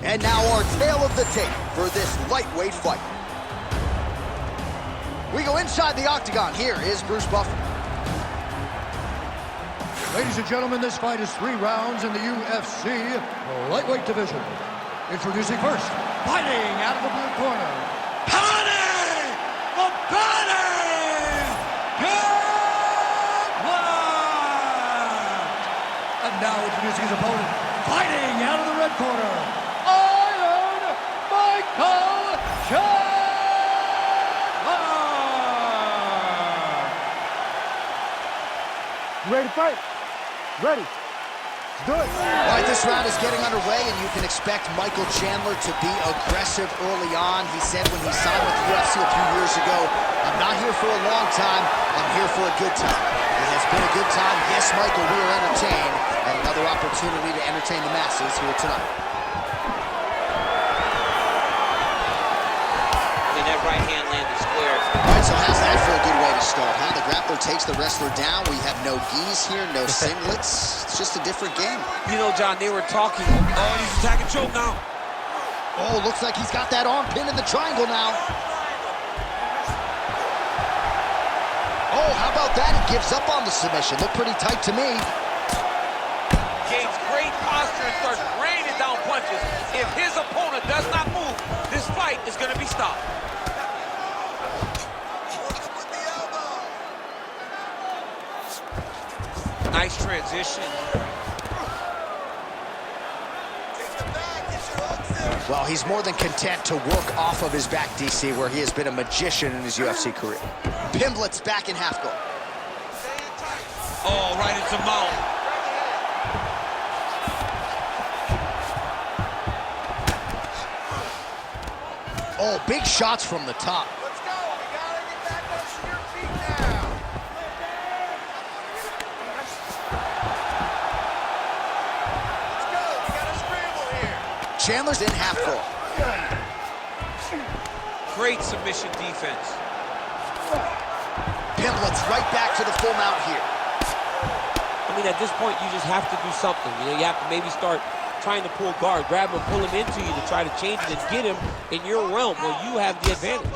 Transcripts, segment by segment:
And now our tale of the tape for this lightweight fight. We go inside the octagon. Here is Bruce Buffer. Ladies and gentlemen, this fight is 3 rounds in the UFC lightweight division. Introducing first, fighting out of the blue corner, Paddy Pimblett! And now introducing his opponent, fighting out of the red corner, Michael Chandler! Ready to fight? Ready. Let's do it. All right, this round is getting underway, and you can expect Michael Chandler to be aggressive early on. He said when he signed with the UFC a few years ago, I'm not here for a long time, I'm here for a good time. It has been a good time. Yes, Michael, we are entertained, and another opportunity to entertain the masses here tonight. And that right hand landed square. All right, so how's that for a good way to start, huh? The grappler takes the wrestler down. We have no gis here, no singlets. It's just a different game. You know, John, they were talking. Oh, he's attacking choke now. Oh, looks like he's got that arm pinned in the triangle now. Oh, how about that? He gives up on the submission. Looked pretty tight to me. Gains great posture and starts raining down punches. If his opponent does not move, this fight is going to be stopped. Nice transition. Well, he's more than content to work off of his back, DC, where he has been a magician in his UFC career. Pimblett's back in half guard. Oh, right into mount. Oh, big shots from the top. Let's go. We gotta get back up to your feet now. Let's go. We gotta scramble here. Chandler's in half guard. Great submission defense. Pimblett's right back to the full mount here. I mean, at this point, you just have to do something. You know, you have to maybe start trying to pull guard, grab him, pull him into you to try to change it and get him in your realm where you have the advantage.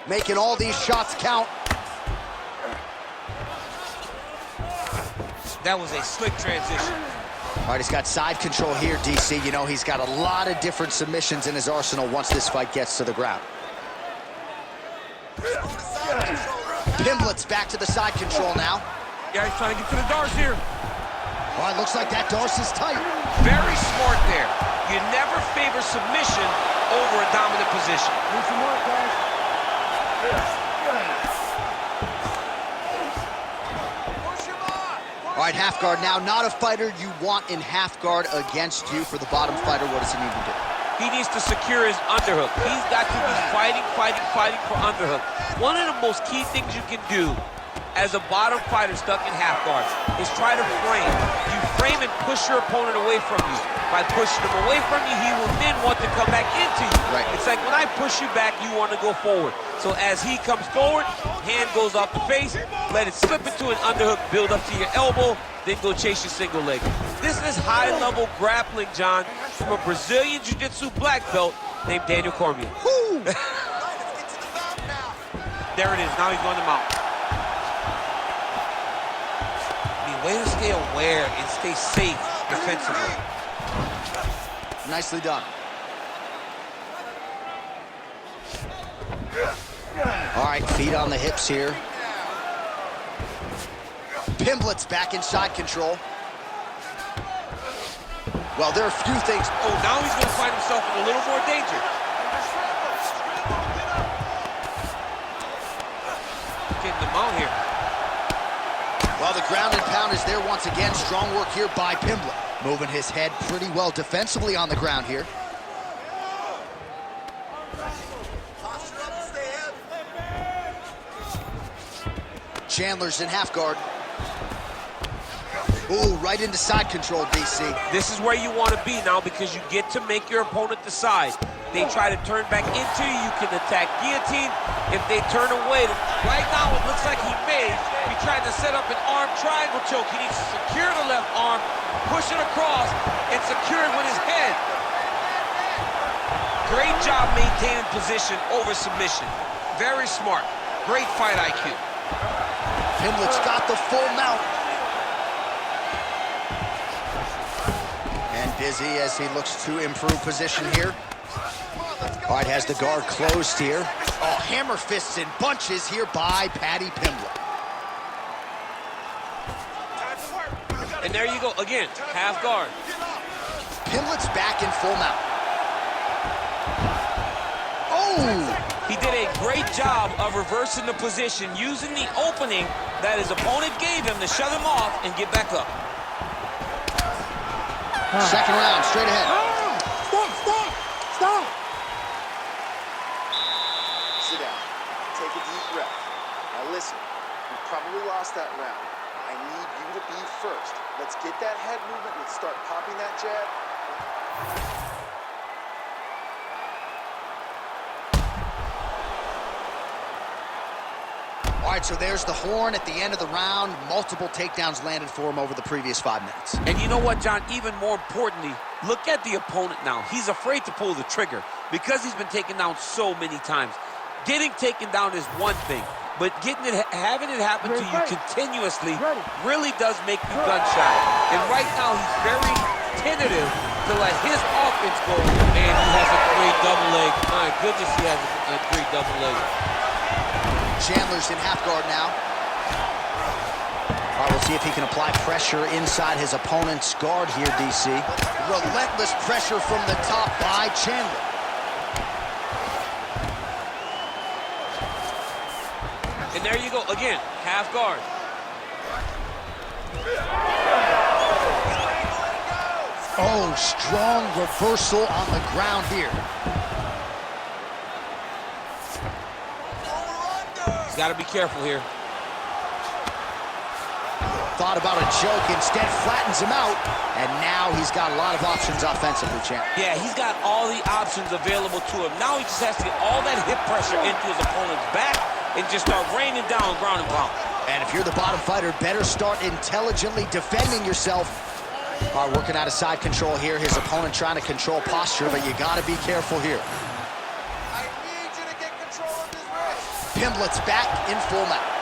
Making all these shots count. That was a slick transition. All right, he's got side control here, DC. You know, he's got a lot of different submissions in his arsenal once this fight gets to the ground. Pimblett's back to the side control now. Yeah, he's trying to get to the darts here. All right, looks like that Darce is tight. Very smart there. You never favor submission over a dominant position. Do some work, guys. Push him on. All right, half guard now. Not a fighter you want in half guard against you. For the bottom fighter, what does he need to do? He needs to secure his underhook. He's got to be fighting for underhook. One of the most key things you can do as a bottom fighter stuck in half guard is try to frame. You frame and push your opponent away from you. By pushing him away from you, he will then want to come back into you. Right. It's like when I push you back, you want to go forward. So as he comes forward, hand goes off the face, let it slip into an underhook, build up to your elbow, then go chase your single leg. This is high-level grappling, John, from a Brazilian Jiu-Jitsu black belt named Daniel Cormier. There it is. Now he's going to mount. Way to stay aware and stay safe defensively. Nicely done. All right, feet on the hips here. Pimblett's back in side control. Well, there are a few things. Oh, now he's going to find himself in a little more danger. Getting the mount here. Well, the ground and pound is there once again. Strong work here by Pimblett. Moving his head pretty well defensively on the ground here. Chandler's in half guard. Ooh, right into side control, DC. This is where you want to be now because you get to make your opponent decide. They try to turn back into you, you can attack guillotine. If they turn away, right now it looks like he may be trying to set up an arm triangle choke. He needs to secure the left arm, push it across, and secure it with his head. Great job maintaining position over submission. Very smart. Great fight IQ. Pimblett's got the full mount. And busy as he looks to improve position here. All right, has the guard closed here. Oh, hammer fists and bunches here by Paddy Pimblett. And there you go, again, half guard. Pimblett's back in full mount. Oh! He did a great job of reversing the position, using the opening that his opponent gave him to shut him off and get back up. Second round, straight ahead. Stop! Sit down. Take a deep breath. Now listen, you probably lost that round. I need you to be first. Let's get that head movement. Let's start popping that jab. All right, so there's the horn at the end of the round. Multiple takedowns landed for him over the previous 5 minutes. And you know what, John? Even more importantly, look at the opponent now. He's afraid to pull the trigger because he's been taken down so many times. Getting taken down is one thing, but having it happen to you continuously really does make you gun shy. And right now, he's very tentative to let his offense go. And he has a great double leg. My goodness, he has a great double leg. Chandler's in half guard now. All right, we'll see if he can apply pressure inside his opponent's guard here, DC. Relentless pressure from the top by Chandler. And there you go, again, half guard. Oh, strong reversal on the ground here. He's got to be careful here. Thought about a choke, instead flattens him out, and now he's got a lot of options offensively, champ. Yeah, he's got all the options available to him. Now he just has to get all that hip pressure into his opponent's back and just start raining down ground and pound. And if you're the bottom fighter, better start intelligently defending yourself. All right, working out of side control here. His opponent trying to control posture, but you got to be careful here. I need you to get control of his wrist. Pimblett's back in full mount.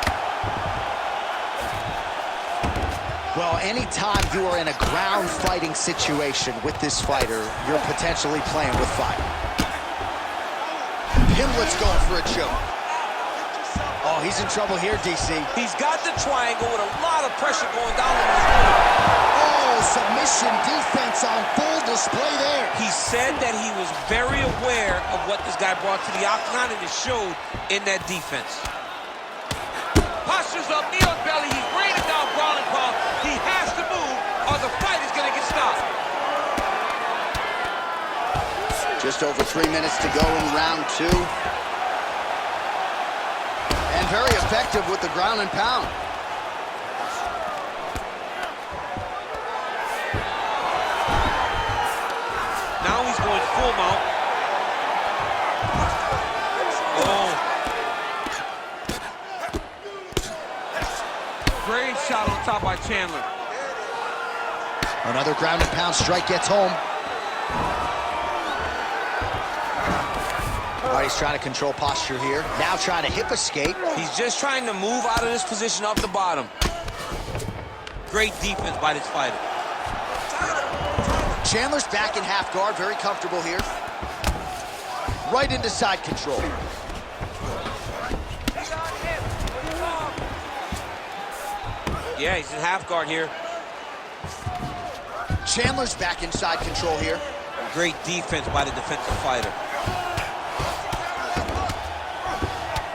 Well, anytime you are in a ground fighting situation with this fighter, you're potentially playing with fire. Pimblett's going for a choke. Oh, he's in trouble here, DC. He's got the triangle with a lot of pressure going down on his opponent. Oh, submission defense on full display there. He said that he was very aware of what this guy brought to the octagon, and it showed in that defense. Posture's up, knee on belly. He's raining down ground and pound. He has to move, or the fight is going to get stopped. Just over 3 minutes to go in round 2. And very effective with the ground and pound. Now he's going full mount. Oh. Great shot on top by Chandler. Another ground and pound strike gets home. All right, he's trying to control posture here. Now trying to hip escape. He's just trying to move out of this position off the bottom. Great defense by this fighter. Chandler's back in half guard, very comfortable here. Right into side control. Yeah, he's in half guard here. Chandler's back in side control here. Great defense by the defensive fighter.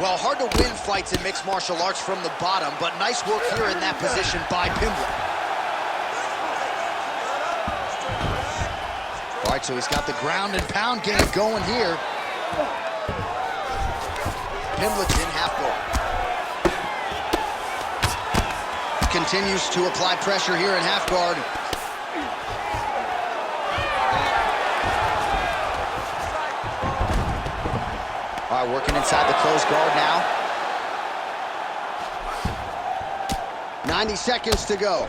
Well, hard to win fights in mixed martial arts from the bottom, but nice work here in that position by Pimblett. All right, so he's got the ground and pound game going here. Pimblett's in half guard. Continues to apply pressure here in half guard. All right, working inside the closed guard now. 90 seconds to go.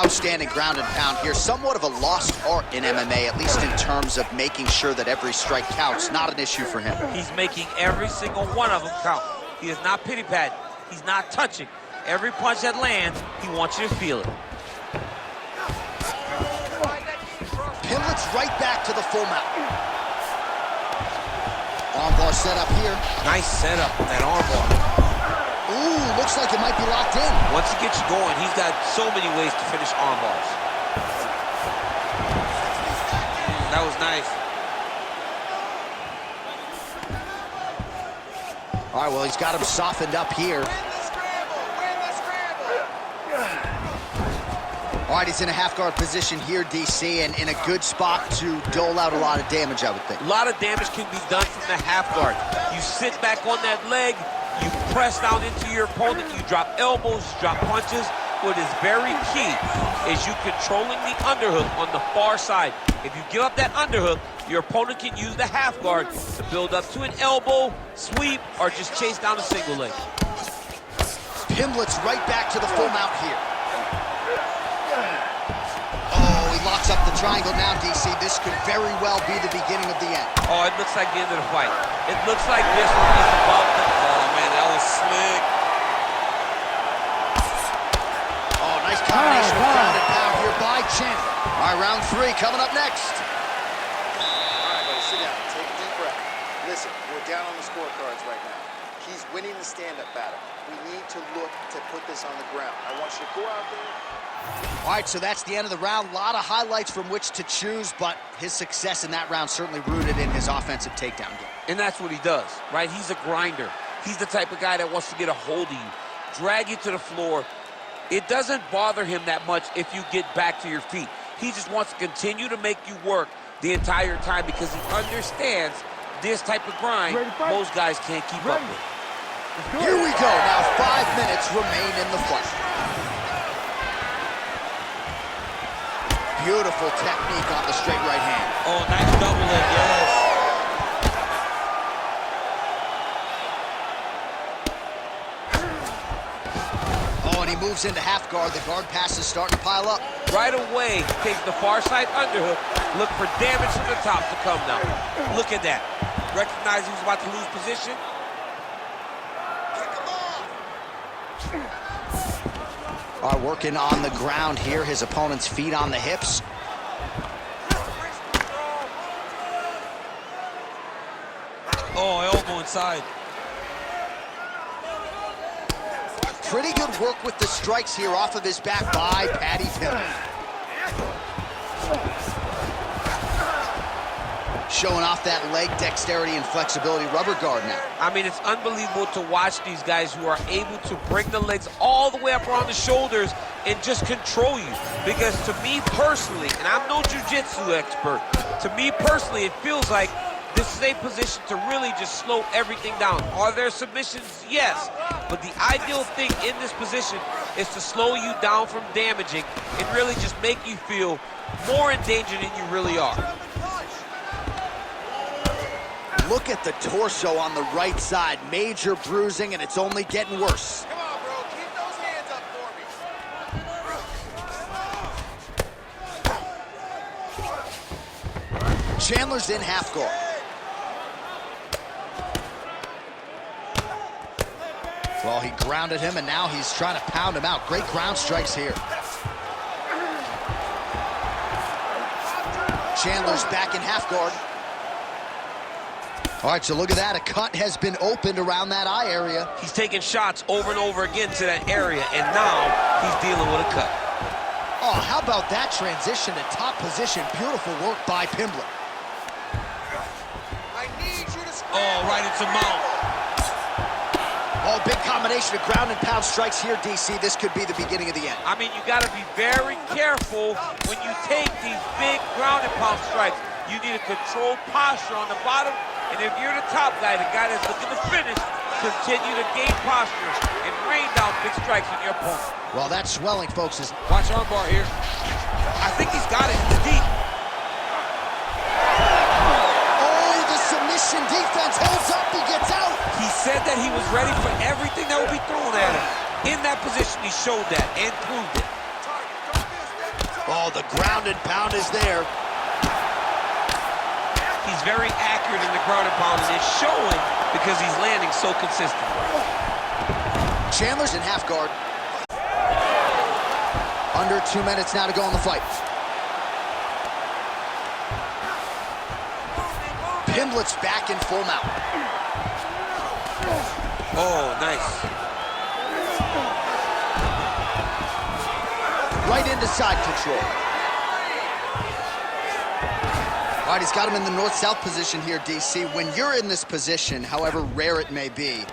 Outstanding ground and pound here. Somewhat of a lost art in MMA, at least in terms of making sure that every strike counts. Not an issue for him. He's making every single one of them count. He is not pity-patting. He's not touching. Every punch that lands, he wants you to feel it. Pimblett's right back to the full mount. Armbar set up here. Nice setup on that armbar. Ooh, looks like it might be locked in. Once he gets you going, he's got so many ways to finish armbars. That was nice. All right, well, he's got him softened up here. All right, he's in a half-guard position here, DC, and in a good spot to dole out a lot of damage, I would think. A lot of damage can be done from the half guard. You sit back on that leg, you press down into your opponent, you drop elbows, you drop punches. What is very key is you controlling the underhook on the far side. If you give up that underhook, your opponent can use the half guard to build up to an elbow, sweep, or just chase down a single leg. Pimblett's right back to the full mount here. Oh, he locks up the triangle now, DC. This could very well be the beginning of the end. Oh, it looks like the end of the fight. It looks like this one is above the... Oh, man, that was slick. Oh, nice combination of ground and pound here by Chandler. All right, round 3 coming up next. All right, buddy, sit down. Take a deep breath. Listen, we're down on the scorecards right now. He's winning the stand-up battle. We need to look to put this on the ground. I want you to go out there. All right, so that's the end of the round. A lot of highlights from which to choose, but his success in that round certainly rooted in his offensive takedown game. And that's what he does, right? He's a grinder. He's the type of guy that wants to get a hold of you, drag you to the floor. It doesn't bother him that much if you get back to your feet. He just wants to continue to make you work the entire time because he understands this type of grind most guys can't keep up with. Here we go. Now 5 minutes remain in the fight. Beautiful technique on the straight right hand. Oh, nice double leg, yes. Oh, and he moves into half guard. The guard pass is starting to pile up. Right away, takes the far side underhook. Look for damage from the top to come now. Look at that. Recognize he was about to lose position. All right, working on the ground here. His opponent's feet on the hips. Oh, elbow inside. Pretty good work with the strikes here off of his back by Paddy Pimblett. Showing off that leg dexterity and flexibility rubber guard now. I mean, it's unbelievable to watch these guys who are able to bring the legs all the way up around the shoulders and just control you. Because to me personally, and I'm no jiu-jitsu expert, to me personally, it feels like this is a position to really just slow everything down. Are there submissions? Yes. But the ideal thing in this position is to slow you down from damaging and really just make you feel more in danger than you really are. Look at the torso on the right side. Major bruising, and it's only getting worse. Come on, bro. Keep those hands up for me. Chandler's in half guard. Well, he grounded him, and now he's trying to pound him out. Great ground strikes here. Chandler's back in half guard. All right, so look at that. A cut has been opened around that eye area. He's taking shots over and over again to that area, and now he's dealing with a cut. Oh, how about that transition to top position? Beautiful work by Pimblett. I need you to scramble. Oh, right into mount. Oh, big combination of ground and pound strikes here, DC. This could be the beginning of the end. I mean, you got to be very careful when you take these big ground and pound strikes. You need a controlled posture on the bottom. And if you're the top guy, the guy that's looking to finish, continue to gain posture and rain down big strikes on your opponent. Well, that swelling, folks, is... Watch armbar here. I think he's got it. It's deep. Oh, the submission defense holds up. He gets out. He said that he was ready for everything that would be thrown at him. In that position, he showed that and proved it. Oh, the ground and pound is there. He's very accurate in the ground and pound, and it's showing because he's landing so consistently. Chandler's in half guard. Under 2 minutes now to go in the fight. Pimblett's back in full mount. Oh, nice. Right into side control. All right, he's got him in the north-south position here, DC. When you're in this position, however rare it may be,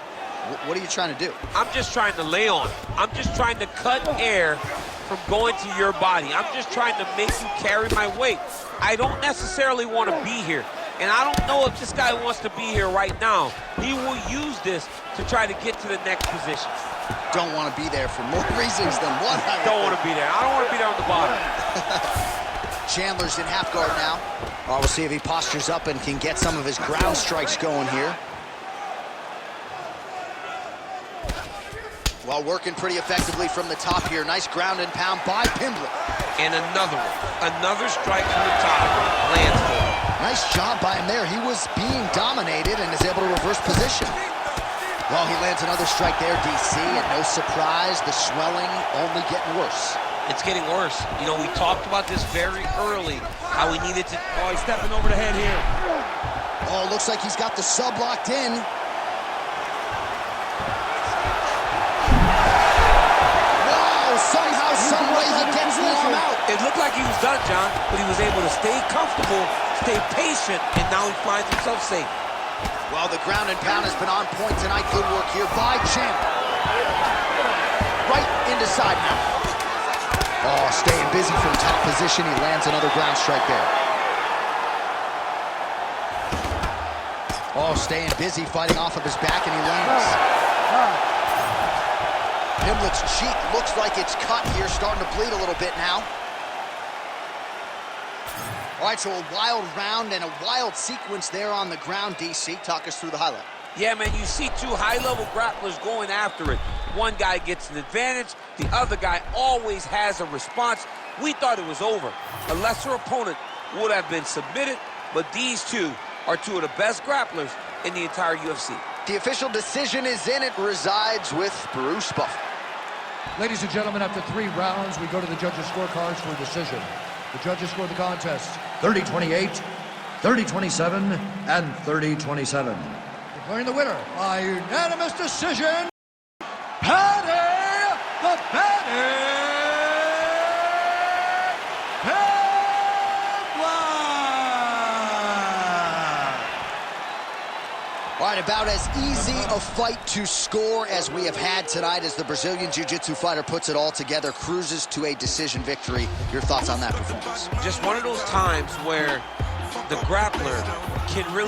what are you trying to do? I'm just trying to lay on. I'm just trying to cut air from going to your body. I'm just trying to make you carry my weight. I don't necessarily want to be here. And I don't know if this guy wants to be here right now. He will use this to try to get to the next position. Don't want to be there for more reasons than one. Don't want to be there. I don't want to be there on the bottom. Chandler's in half guard now. Well, we'll see if he postures up and can get some of his ground strikes going here. Well, working pretty effectively from the top here. Nice ground and pound by Pimblett. And another one. Another strike from the top. Lands for him. Nice job by him there. He was being dominated and is able to reverse position. Well, he lands another strike there, DC, and no surprise, the swelling only getting worse. It's getting worse. You know, we talked about this very early, how we needed to... Oh, he's stepping over the head here. Oh, looks like he's got the sub locked in. Wow, somehow, some way he gets the arm out. It looked like he was done, John, but he was able to stay comfortable, stay patient, and now he finds himself safe. Well, the ground and pound has been on point tonight. Good work here by Chandler. Right into side now. Oh, staying busy from top position. He lands another ground strike there. Oh, staying busy, fighting off of his back, and he lands. Pimblett's cheek looks like it's cut here, starting to bleed a little bit now. All right, so a wild round and a wild sequence there on the ground, DC. Talk us through the highlight. Yeah, man, you see two high-level grapplers going after it. One guy gets an advantage. The other guy always has a response. We thought it was over. A lesser opponent would have been submitted, but these two are two of the best grapplers in the entire UFC. The official decision is in. It resides with Bruce Buffer. Ladies and gentlemen, after 3 rounds, we go to the judges' scorecards for a decision. The judges scored the contest 30-28, 30-27, and 30-27. Declaring the winner by unanimous decision, Paddy the Paddy Pimblett. All right, about as easy a fight to score as we have had tonight as the Brazilian Jiu-Jitsu fighter puts it all together, cruises to a decision victory. Your thoughts on that performance? Just one of those times where the grappler can really